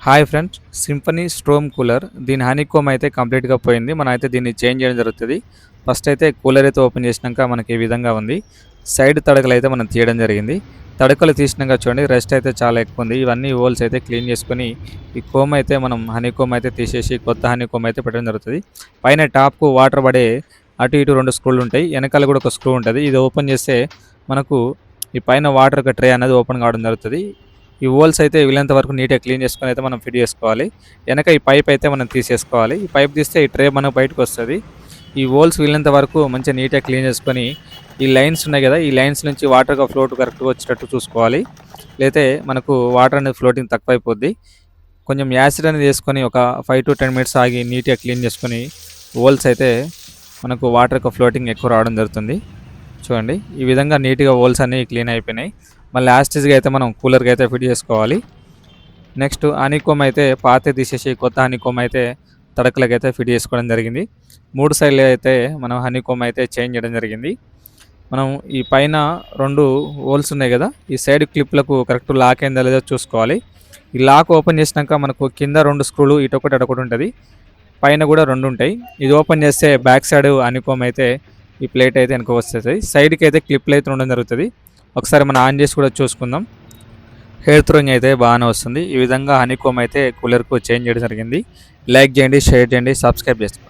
Hi friends, symphony storm cooler దీని honeycomb అయితే కంప్లీట్గా పోయింది. మనం అయితే దీన్ని చేంజ్ చేయడం జరుగుతుంది. ఫస్ట్ అయితే కూలర్ అయితే ఓపెన్ చేసినాక మనకి ఈ విధంగా ఉంది. సైడ్ తడకలు అయితే మనం తీయడం జరిగింది. తడకలు తీసినాక చూడండి, రెస్ట్ అయితే చాలా ఎక్కువ ఉంది. ఇవన్నీ హోల్స్ అయితే క్లీన్ చేసుకొని ఈ కోమ్ అయితే మనం హనీకోమ్ అయితే తీసేసి కొత్త హనీకోమ్ అయితే పెట్టడం జరుగుతుంది. పైన టాప్కు వాటర్ పడే అటు ఇటు 2 స్క్రూలు ఉంటాయి. వెనకాల కూడా ఒక స్క్రూ ఉంటుంది. ఇది ఓపెన్ చేస్తే మనకు ఈ పైన వాటర్ ఒక ట్రే అనేది ఓపెన్ కావడం జరుగుతుంది. ఈ హోల్స్ అయితే వీళ్ళంత వరకు నీట్గా క్లీన్ చేసుకొని అయితే మనం ఫిట్ చేసుకోవాలి. వెనక ఈ పైప్ అయితే మనం తీసేసుకోవాలి. ఈ పైప్ తీస్తే ఈ ట్రే మనకు బయటకు వస్తుంది. ఈ హోల్స్ వీళ్ళంత వరకు మంచిగా నీట్గా క్లీన్ చేసుకొని ఈ లైన్స్ ఉన్నాయి కదా, ఈ లైన్స్ నుంచి వాటర్గా ఫ్లోట్ కరెక్ట్గా వచ్చేటట్టు చూసుకోవాలి. లేతే మనకు వాటర్ అనేది ఫ్లోటింగ్ తక్కువైపోద్ది. కొంచెం యాసిడ్ అనేది వేసుకొని ఒక 5 to 10 minutes ఆగి నీట్గా క్లీన్ చేసుకొని హోల్స్ అయితే మనకు వాటర్ ఫ్లోటింగ్ ఎక్కువ రావడం జరుగుతుంది. చూడండి, ఈ విధంగా నీట్గా హోల్స్ అన్నీ క్లీన్ అయిపోయినాయి. మళ్ళీ లాస్ట్గా అయితే మనం కూలర్కి అయితే ఫిట్ చేసుకోవాలి. నెక్స్ట్ హనీకోమ్ అయితే పాత తీసేసి కొత్త హనీకోమ్ అయితే తడకలకి అయితే ఫిట్ చేసుకోవడం జరిగింది. 3 సైడ్లు అయితే మనం హనీకోమ్ అయితే చేంజ్ చేయడం జరిగింది. మనం ఈ పైన 2 హోల్స్ ఉన్నాయి కదా, ఈ సైడ్ క్లిప్లకు కరెక్ట్ లాక్ అయిందా లేదో చూసుకోవాలి. ఈ లాక్ ఓపెన్ చేసినాక మనకు కింద 2 స్క్రూలు ఇటొకటి అటొకటి ఉంటుంది. పైన కూడా 2 ఉంటాయి. ఇది ఓపెన్ చేస్తే బ్యాక్ సైడ్ హనీకోమ్ అయితే ఈ ప్లేట్ అయితే వెనక వస్తుంది. సైడ్కి అయితే క్లిప్లు అయితే ఉండడం జరుగుతుంది. ఒకసారి మనం ఆన్ చేసి కూడా చూసుకుందాం. హెయిర్ త్రోయింగ్ అయితే బాగానే వస్తుంది. ఈ విధంగా హనీకోమ్ అయితే కూలర్కు చేంజ్ చేయడం జరిగింది. లైక్ చేయండి, షేర్ చేయండి, సబ్స్క్రైబ్ చేసుకోండి.